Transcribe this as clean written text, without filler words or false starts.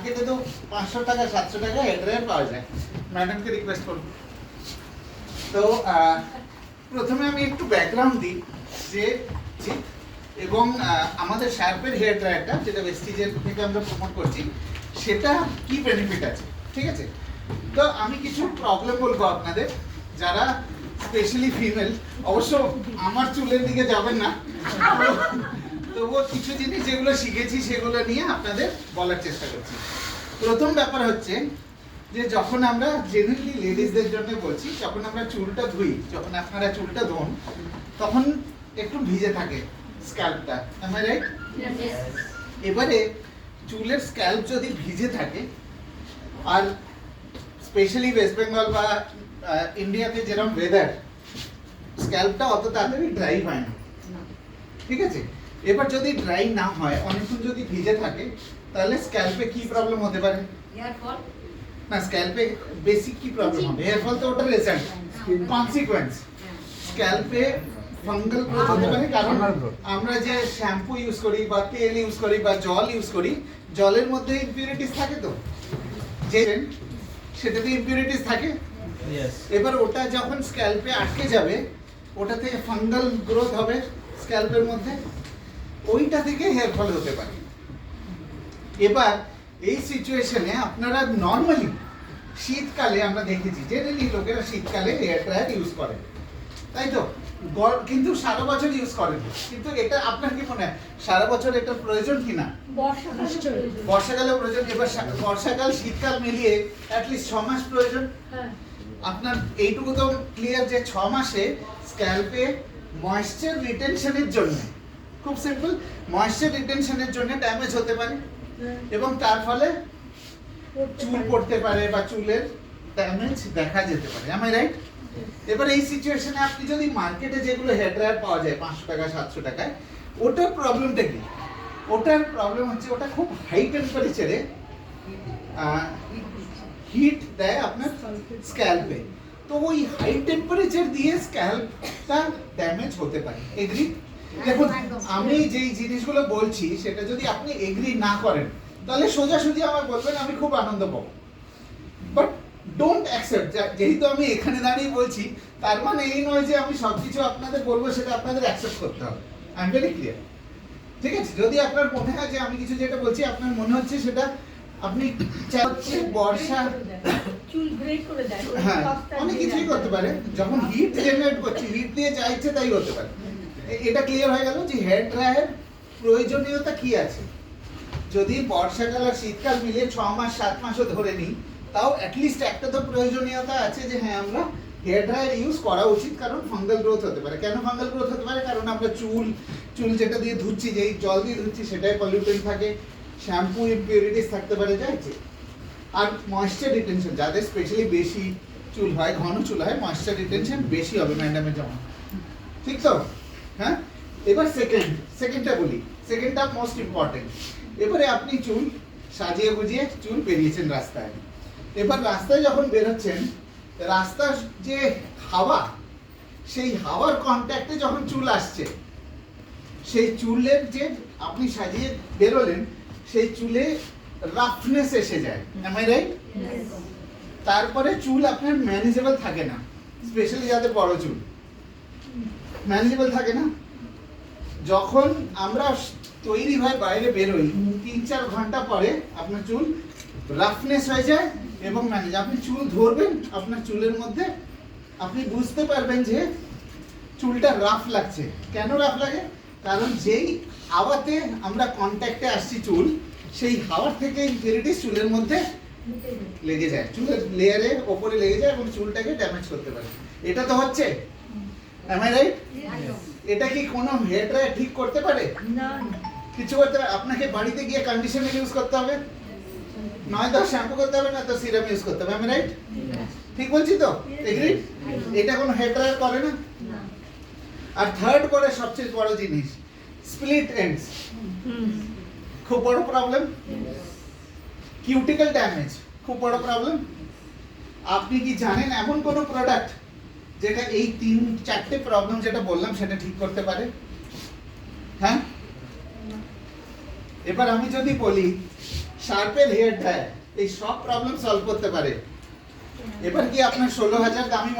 মার্কেটে তো 500 টাকা 700 টাকা হেয়ার ড্রায়ার পাওয়া যায়। ম্যাডামকে রিকোয়েস্ট করব। তো প্রথমে আমি একটু ব্যাকগ্রাউন্ড দিই যে এবং আমাদের শার্পের হেয়ার ড্রায়ারটা যেটা ভেস্টিজের থেকে আমরা প্রমোট করছি সেটা কি বেনিফিট আছে, ঠিক আছে? তো আমি কিছু প্রবলেম বলবো আপনাদের, যারা স্পেশালি ফিমেল, অবশ্য আমার চুলের দিকে যাবেন না, তবুও কিছু জিনিস যেগুলো শিখেছি সেগুলো নিয়ে আপনাদের বলার চেষ্টা করছি। প্রথম ব্যাপার হচ্ছে যে যখন আমরা জেনারেলি লেডিসদের জন্য বলছি, যখন আমরা চুলটা ধুই, যখন আপনারা চুলটা ধোন তখন একটু ভিজে থাকে স্ক্যাল্পটা, am I right? এবারে চুলের স্ক্যাল্প যদি ভিজে থাকে, আর স্পেশালি ওয়েস্ট বেঙ্গল বা ইন্ডিয়াতে যেরকম ওয়েদার, স্ক্যাল্পটা অত তাড়াতাড়ি ড্রাই হয় না, ঠিক আছে? এবার যদি ড্রাই না হয়, অনেকক্ষণ যদি ভিজে থাকে, তাহলে স্ক্যাল্পে কি প্রবলেম হতে পারে? হেয়ার ফল না, স্ক্যাল্পে বেসিক কি প্রবলেম হবে? হেয়ার ফল তো ওটা রেজাল্ট, কনসিকোয়েন্স। স্ক্যাল্পে ফাঙ্গাল গ্রোথ হতে পারে, কারণ আমরা যে শ্যাম্পু ইউজ করি বা তেল ইউজ করি বা জল ইউজ করি, জলের মধ্যে ইমপিউরিটিস থাকে, তো যে সেটাতে ইমপিউরিটিস থাকে। এবার ওটা যখন স্ক্যাল্পে আটকে যাবে, ওটা থেকে ফাঙ্গাল গ্রোথ হবে স্ক্যাল্পের মধ্যে, ওইটা থেকে হেয়ার ফল হতে পারে। এবার এই সিচুয়েশনে আপনারা নর্মালি শীতকালে আমরা দেখেছি জেনারেলি লোকেরা শীতকালে হেয়ার ড্রায়ার ইউজ করে, তাই তো? কিন্তু সারা বছর ইউজ করেন, কিন্তু এটা আপনার কি মনে হয় সারা বছর এটার প্রয়োজন কিনা? বর্ষাকালেও প্রয়োজন। এবার বর্ষাকাল শীতকাল মিলিয়ে অ্যাটলিস্ট 6 মাস প্রয়োজন। আপনার এইটুকু তো ক্লিয়ার যে 6 মাসে স্ক্যাল্পে ময়েশ্চার রিটেনশনের জন্য, খুব সিম্পল, ময়েশ্চার রিটেনশনের জন্য ড্যামেজ হতে পারে এবং তার ফলে চুল পড়তে পারে বা চুলের ড্যামেজ দেখা যেতে পারে, am I right? এবার এই সিচুয়েশনে আপনি যদি মার্কেটে যেগুলো হেয়ার ড্রায়ার পাওয়া যায় 500 টাকা 700 টাকায়, ওটার প্রবলেমটা কি? ওটার প্রবলেম হচ্ছে ওটা খুব হাই টেম্পারেচারে হিট দেয় আপনার স্ক্যাল্পে, তো ওই হাই টেম্পারেচার দিয়ে স্ক্যাল্পটা ড্যামেজ হতে পারে। এগ্রি? দেখুন, আমি যেই জিনিসগুলো বলছি সেটা যদি আপনি এগ্রি না করেন তাহলে সোজাসুজি আমায় বলবেন, আমি খুব আনন্দ পাবো। বাট ডোন্ট অ্যাকসেপ্ট, যেহেতু আমি এখানে দাঁড়িয়ে বলছি তার মানে এই নয় যে আমি সবকিছু আপনাদের বলবো সেটা আপনাদের অ্যাকসেপ্ট করতে হবে। আই এম ভেরি ক্লিয়ার, ঠিক আছে? যদি আপনার মনে হয় যে আমি কিছু যেটা বলছি আপনার মনে হচ্ছে সেটা আপনি চাচ্ছি বর্ষা চুল গ্রেড করে দেয়, হ্যাঁ অনেক কিছুই করতে পারে, যখন হিট জেনারেট করছে হিট দিয়ে যা ইচ্ছে তাই হতে পারে। এটা ক্লিয়ার হয়ে গেল যে হেয়ার ড্রায়ার প্রয়োজনীয়তা কি আছে। যদি বর্ষাকাল আর শীতকাল মিলিয়ে 6 মাস 7 মাসও ধরে নিই, তাও অ্যাটলিস্ট একটা তো প্রয়োজনীয়তা আছে যে হ্যাঁ আমরা হেয়ার ড্রায়ার ইউজ করা উচিত, কারণ ফাঙ্গাল গ্রোথ হতে পারে। কেন ফাঙ্গাল গ্রোথ হতে পারে? কারণ আমরা চুল যেটা দিয়ে ধুচ্ছি, যেই জল দিয়ে ধুচ্ছি সেটাই পলিউটেন্ট থাকে, শ্যাম্পু ইমপিউরিটিস থাকতে পারে, যাইছে। আর ময়েশ্চার রিটেনশন, যাদের স্পেশালি বেশি চুল হয়, ঘন চুল হয়, ময়েশ্চার রিটেনশন বেশি হবে ম্যাডামের যেমন, ঠিক তো? হ্যাঁ, এবার সেকেন্ডটা বলি, সেকেন্ডটা মোস্ট ইম্পর্টেন্ট। এবারে আপনি চুল সাজিয়ে গুজিয়ে চুল বেরিয়েছেন রাস্তায়, এবার রাস্তায় যখন বেরোচ্ছেন, রাস্তার যে হাওয়া, সেই হাওয়ার কন্ট্যাক্টে যখন চুল আসছে, সেই চুলের যে আপনি সাজিয়ে বেরোলেন সেই চুলে রাফনেস এসে যায়, am I right? তারপরে চুল আপনার ম্যানেজেবল থাকে না, স্পেশালি যাদের বড় চুল ম্যানেজেবল থাকে না। যখন আমরা তৈরি হয়ে বাইরে বেরোই 3-4 ঘন্টা পরে আপনার চুল রাফনেস হয়ে যায় এবং ম্যানেজ, আপনি চুল ধরবেন, আপনার চুলের মধ্যে আপনি বুঝতে পারবেন যে চুলটা রাফ লাগছে। কেন রাফ লাগে? কারণ যেই হাওয়াতে আমরা কন্ট্যাক্টে আসছি চুল, সেই হাওয়ার থেকে ইমপিউরিটিস চুলের মধ্যে লেগে যায়, চুলের লেয়ারের ওপরে লেগে যায় এবং চুলটাকে ড্যামেজ করতে পারে। এটা তো হচ্ছে, am I right? এটা কি কোনো হেয়ার ড্রায়ার ঠিক করতে পারে? না, কিছু করতে পারে? আপনাকে বাড়িতে গিয়ে কন্ডিশনার ইউজ করতে হবে, নয় তো শ্যাম্পু করতে হবে, না তো সিরাম ইউজ করতে হবে, am I right? ঠিক বলছি তো? এগ্রি? এটা কোনো হেয়ার ড্রায়ার করে না। আর থার্ড করে সবচেয়ে বড় জিনিস, স্প্লিট এন্ডস, খুব বড় প্রবলেম। কিউটিকল ড্যামেজ, খুব বড় প্রবলেম। আপনি কি জানেন এমন কোনো প্রোডাক্ট যেটা এই 3-4টে প্রবলেম যেটা বললাম সেটা ঠিক করতে পারে? হ্যাঁ, এবার আমি যদি বলি শার্পের হেয়ার ড্রায়ার এই সব প্রবলেম সলভ করতে পারে। এবার কি আপনার 16,000 দামি